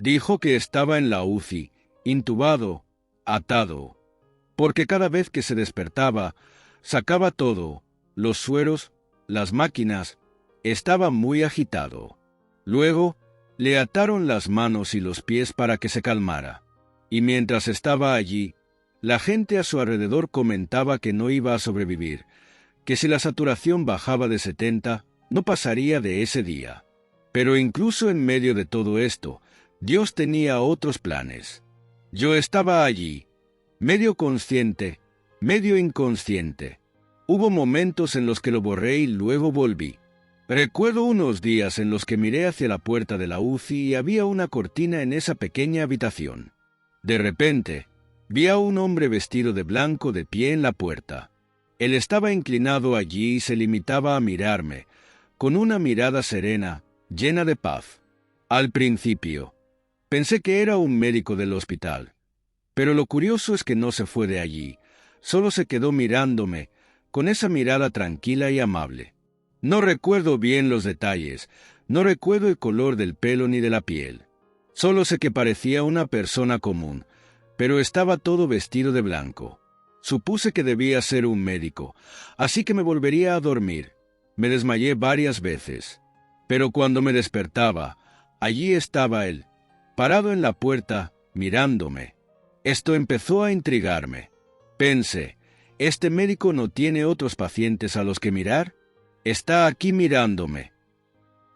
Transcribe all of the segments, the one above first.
Dijo que estaba en la UCI, intubado, atado, porque cada vez que se despertaba, sacaba todo, los sueros, las máquinas, estaba muy agitado. Luego, le ataron las manos y los pies para que se calmara, y mientras estaba allí, la gente a su alrededor comentaba que no iba a sobrevivir, que si la saturación bajaba de 70, no pasaría de ese día. Pero incluso en medio de todo esto, Dios tenía otros planes. Yo estaba allí, medio consciente, medio inconsciente. Hubo momentos en los que lo borré y luego volví. Recuerdo unos días en los que miré hacia la puerta de la UCI y había una cortina en esa pequeña habitación. De repente, vi a un hombre vestido de blanco de pie en la puerta. Él estaba inclinado allí y se limitaba a mirarme, con una mirada serena, llena de paz. Al principio, pensé que era un médico del hospital, pero lo curioso es que no se fue de allí, solo se quedó mirándome, con esa mirada tranquila y amable. No recuerdo bien los detalles, no recuerdo el color del pelo ni de la piel. Solo sé que parecía una persona común, pero estaba todo vestido de blanco. Supuse que debía ser un médico, así que me volvería a dormir. Me desmayé varias veces, pero cuando me despertaba, allí estaba él, parado en la puerta, mirándome. Esto empezó a intrigarme. Pensé, ¿este médico no tiene otros pacientes a los que mirar? Está aquí mirándome.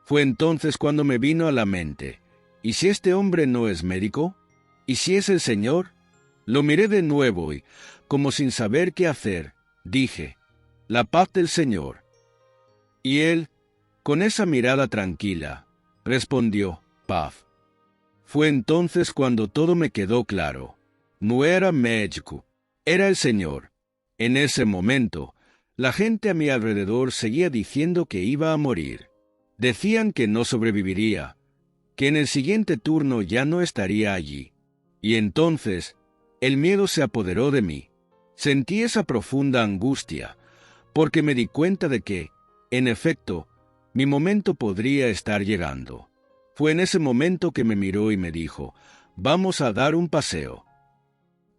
Fue entonces cuando me vino a la mente, ¿y si este hombre no es médico? ¿Y si es el Señor? Lo miré de nuevo y, como sin saber qué hacer, dije, la paz del Señor. Y él, con esa mirada tranquila, respondió, paz. Fue entonces cuando todo me quedó claro. No era médico, era el Señor. En ese momento, la gente a mi alrededor seguía diciendo que iba a morir. Decían que no sobreviviría, que en el siguiente turno ya no estaría allí. Y entonces, el miedo se apoderó de mí. Sentí esa profunda angustia, porque me di cuenta de que, en efecto, mi momento podría estar llegando. Fue en ese momento que me miró y me dijo, «Vamos a dar un paseo».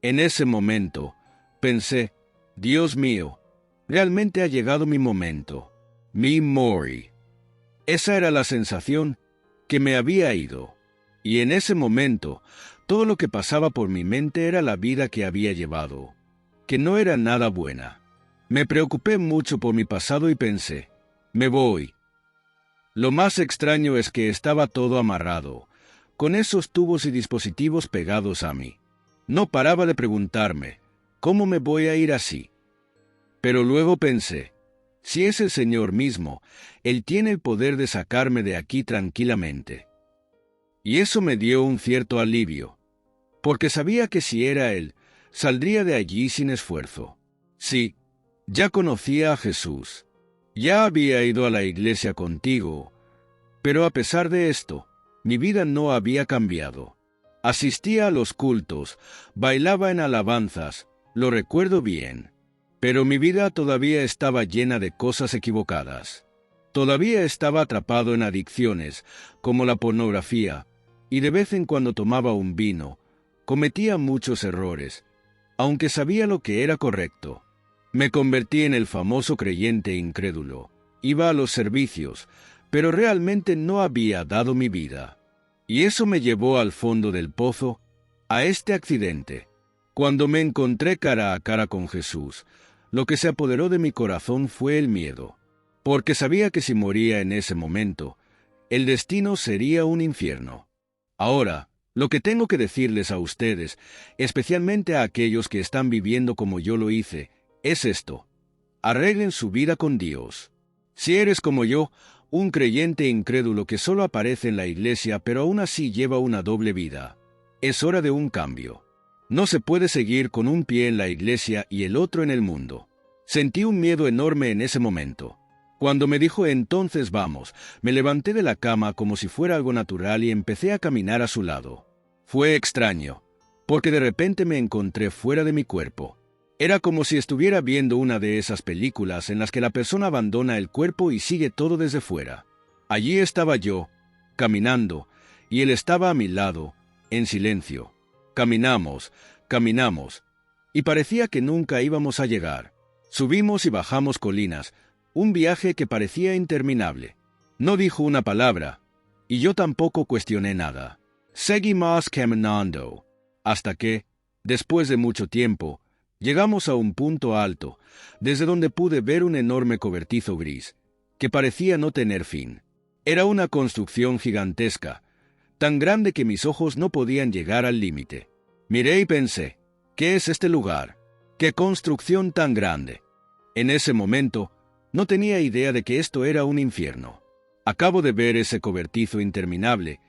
En ese momento, pensé, «Dios mío, realmente ha llegado mi momento. Mi mori». Esa era la sensación que me había ido. Y en ese momento, todo lo que pasaba por mi mente era la vida que había llevado, que no era nada buena. Me preocupé mucho por mi pasado y pensé, me voy. Lo más extraño es que estaba todo amarrado, con esos tubos y dispositivos pegados a mí. No paraba de preguntarme, ¿cómo me voy a ir así? Pero luego pensé, si es el Señor mismo, Él tiene el poder de sacarme de aquí tranquilamente. Y eso me dio un cierto alivio, porque sabía que si era Él, saldría de allí sin esfuerzo. Sí, ya conocía a Jesús, ya había ido a la iglesia contigo, pero a pesar de esto, mi vida no había cambiado. Asistía a los cultos, bailaba en alabanzas, lo recuerdo bien, pero mi vida todavía estaba llena de cosas equivocadas. Todavía estaba atrapado en adicciones, como la pornografía, y de vez en cuando tomaba un vino. Cometía muchos errores, aunque sabía lo que era correcto. Me convertí en el famoso creyente incrédulo. Iba a los servicios, pero realmente no había dado mi vida. Y eso me llevó al fondo del pozo, a este accidente. Cuando me encontré cara a cara con Jesús, lo que se apoderó de mi corazón fue el miedo, porque sabía que si moría en ese momento, el destino sería un infierno. Ahora, lo que tengo que decirles a ustedes, especialmente a aquellos que están viviendo como yo lo hice, es esto: arreglen su vida con Dios. Si eres como yo, un creyente incrédulo que solo aparece en la iglesia pero aún así lleva una doble vida, es hora de un cambio. No se puede seguir con un pie en la iglesia y el otro en el mundo. Sentí un miedo enorme en ese momento. Cuando me dijo entonces vamos, me levanté de la cama como si fuera algo natural y empecé a caminar a su lado. Fue extraño, porque de repente me encontré fuera de mi cuerpo. Era como si estuviera viendo una de esas películas en las que la persona abandona el cuerpo y sigue todo desde fuera. Allí estaba yo, caminando, y él estaba a mi lado, en silencio. Caminamos, caminamos, y parecía que nunca íbamos a llegar. Subimos y bajamos colinas, un viaje que parecía interminable. No dijo una palabra, y yo tampoco cuestioné nada. Seguimos caminando, hasta que, después de mucho tiempo, llegamos a un punto alto, desde donde pude ver un enorme cobertizo gris, que parecía no tener fin. Era una construcción gigantesca, tan grande que mis ojos no podían llegar al límite. Miré y pensé, ¿qué es este lugar? ¡Qué construcción tan grande! En ese momento, no tenía idea de que esto era un infierno. Acabo de ver ese cobertizo interminable,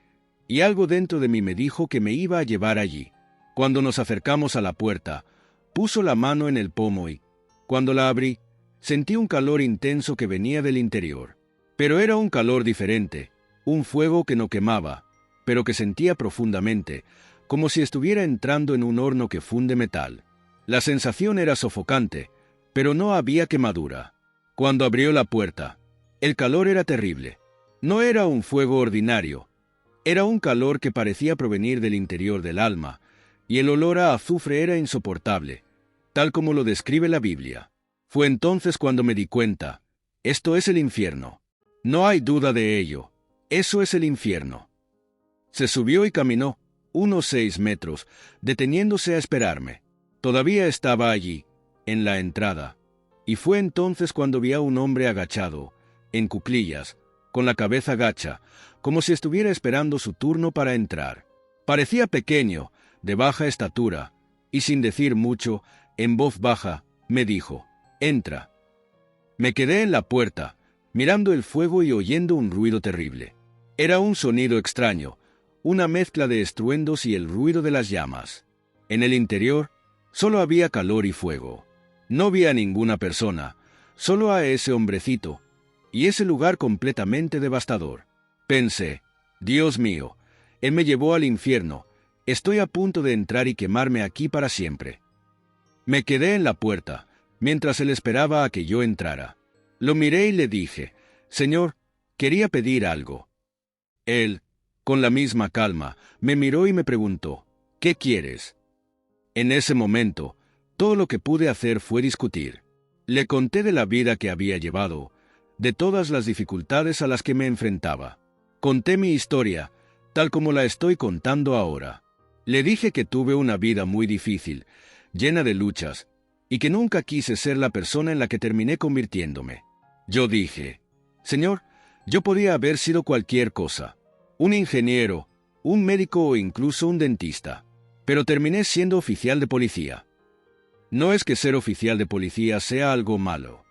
y algo dentro de mí me dijo que me iba a llevar allí. Cuando nos acercamos a la puerta, puso la mano en el pomo y, cuando la abrí, sentí un calor intenso que venía del interior. Pero era un calor diferente, un fuego que no quemaba, pero que sentía profundamente, como si estuviera entrando en un horno que funde metal. La sensación era sofocante, pero no había quemadura. Cuando abrió la puerta, el calor era terrible. No era un fuego ordinario, era un calor que parecía provenir del interior del alma, y el olor a azufre era insoportable, tal como lo describe la Biblia. Fue entonces cuando me di cuenta, esto es el infierno. No hay duda de ello, eso es el infierno. Se subió y caminó, unos 6 metros, deteniéndose a esperarme. Todavía estaba allí, en la entrada, y fue entonces cuando vi a un hombre agachado, en cuclillas, con la cabeza gacha, como si estuviera esperando su turno para entrar. Parecía pequeño, de baja estatura, y sin decir mucho, en voz baja, me dijo, «Entra». Me quedé en la puerta, mirando el fuego y oyendo un ruido terrible. Era un sonido extraño, una mezcla de estruendos y el ruido de las llamas. En el interior, solo había calor y fuego. No vi a ninguna persona, solo a ese hombrecito, y ese lugar completamente devastador. Pensé, Dios mío, él me llevó al infierno, estoy a punto de entrar y quemarme aquí para siempre. Me quedé en la puerta, mientras él esperaba a que yo entrara. Lo miré y le dije, Señor, quería pedir algo. Él, con la misma calma, me miró y me preguntó, ¿qué quieres? En ese momento, todo lo que pude hacer fue discutir. Le conté de la vida que había llevado, de todas las dificultades a las que me enfrentaba. Conté mi historia, tal como la estoy contando ahora. Le dije que tuve una vida muy difícil, llena de luchas, y que nunca quise ser la persona en la que terminé convirtiéndome. Yo dije, Señor, yo podía haber sido cualquier cosa, un ingeniero, un médico o incluso un dentista, pero terminé siendo oficial de policía. No es que ser oficial de policía sea algo malo.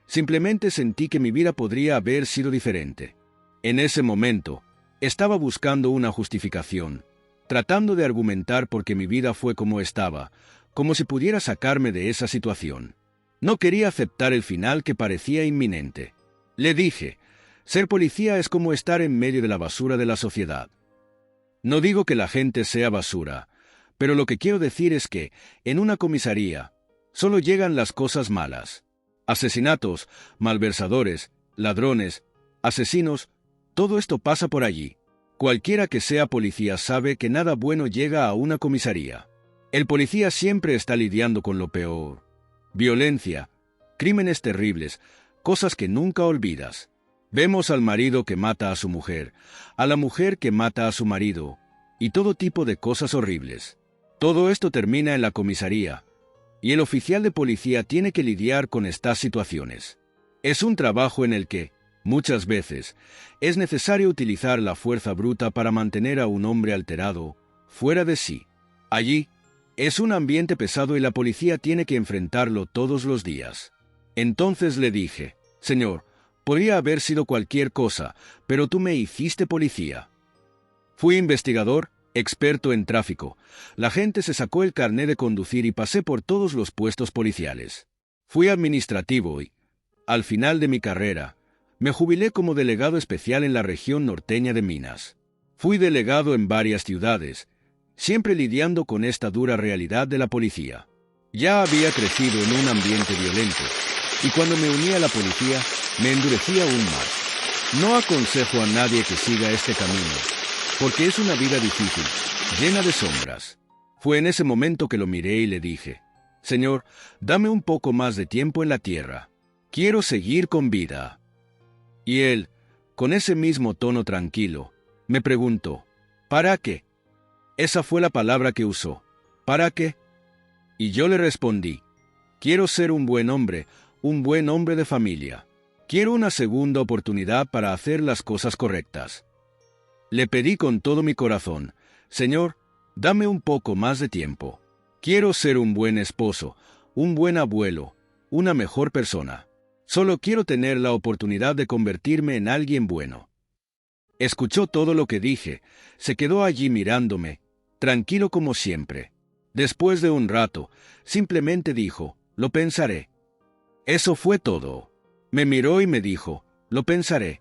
Simplemente sentí que mi vida podría haber sido diferente. En ese momento, estaba buscando una justificación, tratando de argumentar por qué mi vida fue como estaba, como si pudiera sacarme de esa situación. No quería aceptar el final que parecía inminente. Le dije, ser policía es como estar en medio de la basura de la sociedad. No digo que la gente sea basura, pero lo que quiero decir es que, en una comisaría, solo llegan las cosas malas. Asesinatos, malversadores, ladrones, asesinos, todo esto pasa por allí. Cualquiera que sea policía sabe que nada bueno llega a una comisaría. El policía siempre está lidiando con lo peor. Violencia, crímenes terribles, cosas que nunca olvidas. Vemos al marido que mata a su mujer, a la mujer que mata a su marido, y todo tipo de cosas horribles. Todo esto termina en la comisaría, y el oficial de policía tiene que lidiar con estas situaciones. Es un trabajo en el que, muchas veces, es necesario utilizar la fuerza bruta para mantener a un hombre alterado, fuera de sí. Allí, es un ambiente pesado y la policía tiene que enfrentarlo todos los días. Entonces le dije, Señor, podría haber sido cualquier cosa, pero tú me hiciste policía. Fui investigador, experto en tráfico. La gente se sacó el carné de conducir y pasé por todos los puestos policiales. Fui administrativo y, al final de mi carrera, me jubilé como delegado especial en la región norteña de Minas. Fui delegado en varias ciudades, siempre lidiando con esta dura realidad de la policía. Ya había crecido en un ambiente violento, y cuando me uní a la policía, me endurecí aún más. No aconsejo a nadie que siga este camino, porque es una vida difícil, llena de sombras. Fue en ese momento que lo miré y le dije, Señor, dame un poco más de tiempo en la tierra. Quiero seguir con vida. Y él, con ese mismo tono tranquilo, me preguntó, ¿para qué? Esa fue la palabra que usó. ¿Para qué? Y yo le respondí, quiero ser un buen hombre de familia. Quiero una segunda oportunidad para hacer las cosas correctas. Le pedí con todo mi corazón, Señor, dame un poco más de tiempo. Quiero ser un buen esposo, un buen abuelo, una mejor persona. Solo quiero tener la oportunidad de convertirme en alguien bueno. Escuchó todo lo que dije, se quedó allí mirándome, tranquilo como siempre. Después de un rato, simplemente dijo, lo pensaré. Eso fue todo. Me miró y me dijo, lo pensaré.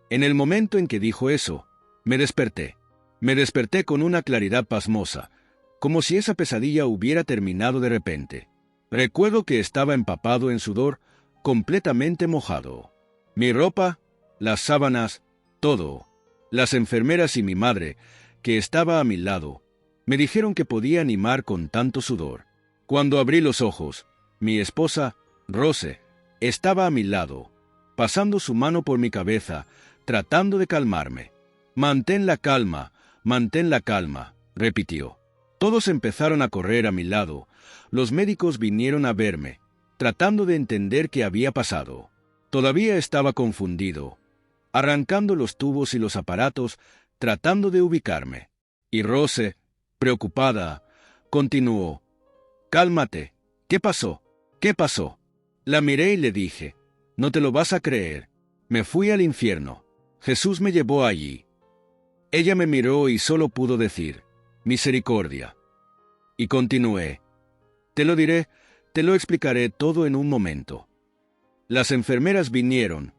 En el momento en que dijo eso, me desperté. Me desperté con una claridad pasmosa, como si esa pesadilla hubiera terminado de repente. Recuerdo que estaba empapado en sudor, completamente mojado. Mi ropa, las sábanas, todo. Las enfermeras y mi madre, que estaba a mi lado, me dijeron que podía animar con tanto sudor. Cuando abrí los ojos, mi esposa, Rose, estaba a mi lado, pasando su mano por mi cabeza, tratando de calmarme. Mantén la calma, repitió. Todos empezaron a correr a mi lado. Los médicos vinieron a verme, tratando de entender qué había pasado. Todavía estaba confundido, arrancando los tubos y los aparatos, tratando de ubicarme. Y Rose, preocupada, continuó, «Cálmate. ¿Qué pasó? ¿Qué pasó?» La miré y le dije, «No te lo vas a creer. Me fui al infierno. Jesús me llevó allí». Ella me miró y solo pudo decir, «Misericordia». Y continué, «Te lo diré, te lo explicaré todo en un momento». Las enfermeras vinieron,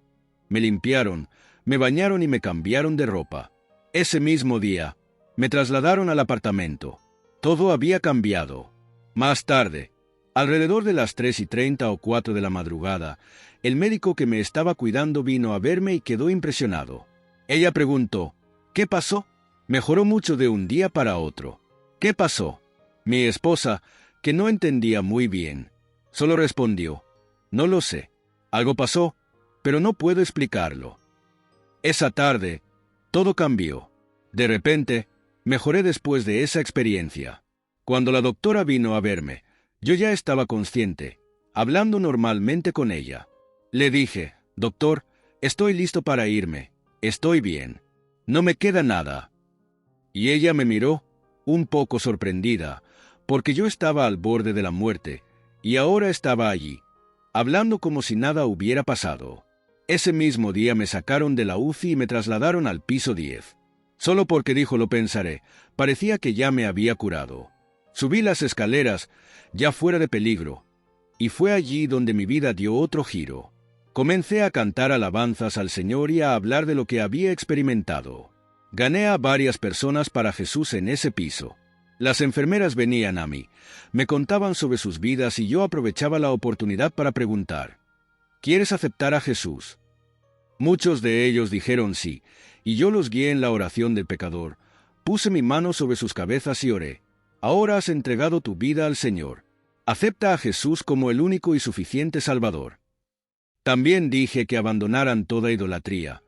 me limpiaron, me bañaron y me cambiaron de ropa. Ese mismo día, me trasladaron al apartamento. Todo había cambiado. Más tarde, alrededor de las 3:30 o 4 de la madrugada, el médico que me estaba cuidando vino a verme y quedó impresionado. Ella preguntó, «¿Qué pasó?» Mejoró mucho de un día para otro. «¿Qué pasó?» Mi esposa, que no entendía muy bien, solo respondió, «No lo sé. Algo pasó, pero no puedo explicarlo». Esa tarde, todo cambió. De repente, mejoré después de esa experiencia. Cuando la doctora vino a verme, yo ya estaba consciente, hablando normalmente con ella. Le dije, «Doctor, estoy listo para irme. Estoy bien. No me queda nada». Y ella me miró, un poco sorprendida, porque yo estaba al borde de la muerte, y ahora estaba allí, hablando como si nada hubiera pasado. Ese mismo día me sacaron de la UCI y me trasladaron al piso 10. Solo porque dijo lo pensaré, parecía que ya me había curado. Subí las escaleras, ya fuera de peligro, y fue allí donde mi vida dio otro giro. Comencé a cantar alabanzas al Señor y a hablar de lo que había experimentado. Gané a varias personas para Jesús en ese piso. Las enfermeras venían a mí, me contaban sobre sus vidas y yo aprovechaba la oportunidad para preguntar, ¿quieres aceptar a Jesús? Muchos de ellos dijeron sí, y yo los guié en la oración del pecador. Puse mi mano sobre sus cabezas y oré. Ahora has entregado tu vida al Señor. Acepta a Jesús como el único y suficiente Salvador. También dije que abandonaran toda idolatría,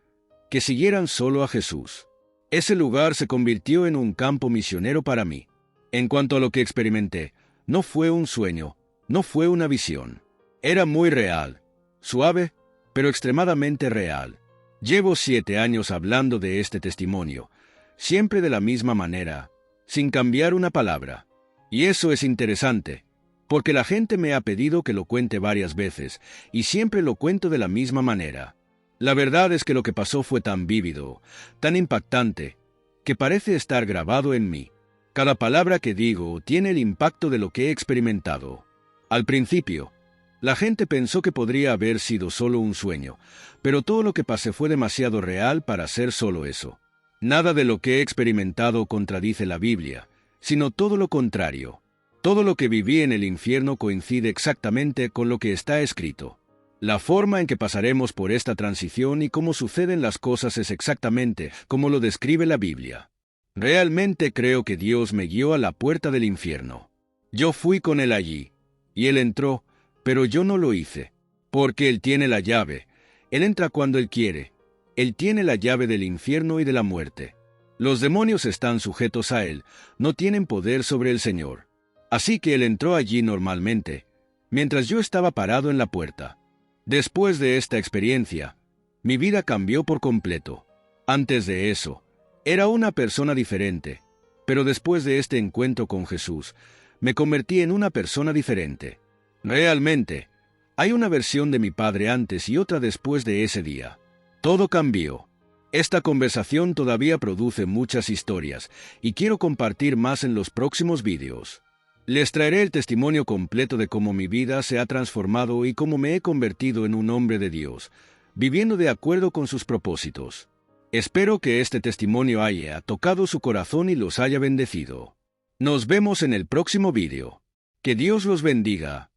que siguieran solo a Jesús. Ese lugar se convirtió en un campo misionero para mí. En cuanto a lo que experimenté, no fue un sueño, no fue una visión. Era muy real, suave, pero extremadamente real. Llevo 7 años hablando de este testimonio, siempre de la misma manera, sin cambiar una palabra. Y eso es interesante, porque la gente me ha pedido que lo cuente varias veces, y siempre lo cuento de la misma manera. La verdad es que lo que pasó fue tan vívido, tan impactante, que parece estar grabado en mí. Cada palabra que digo tiene el impacto de lo que he experimentado. Al principio, la gente pensó que podría haber sido solo un sueño, pero todo lo que pasé fue demasiado real para ser solo eso. Nada de lo que he experimentado contradice la Biblia, sino todo lo contrario. Todo lo que viví en el infierno coincide exactamente con lo que está escrito. La forma en que pasaremos por esta transición y cómo suceden las cosas es exactamente como lo describe la Biblia. Realmente creo que Dios me guió a la puerta del infierno. Yo fui con Él allí, y Él entró, pero yo no lo hice. Porque Él tiene la llave. Él entra cuando Él quiere. Él tiene la llave del infierno y de la muerte. Los demonios están sujetos a Él, no tienen poder sobre el Señor. Así que Él entró allí normalmente, mientras yo estaba parado en la puerta. Después de esta experiencia, mi vida cambió por completo. Antes de eso, era una persona diferente, pero después de este encuentro con Jesús, me convertí en una persona diferente. Realmente, hay una versión de mi padre antes y otra después de ese día. Todo cambió. Esta conversación todavía produce muchas historias, y quiero compartir más en los próximos vídeos. Les traeré el testimonio completo de cómo mi vida se ha transformado y cómo me he convertido en un hombre de Dios, viviendo de acuerdo con sus propósitos. Espero que este testimonio haya tocado su corazón y los haya bendecido. Nos vemos en el próximo vídeo. Que Dios los bendiga.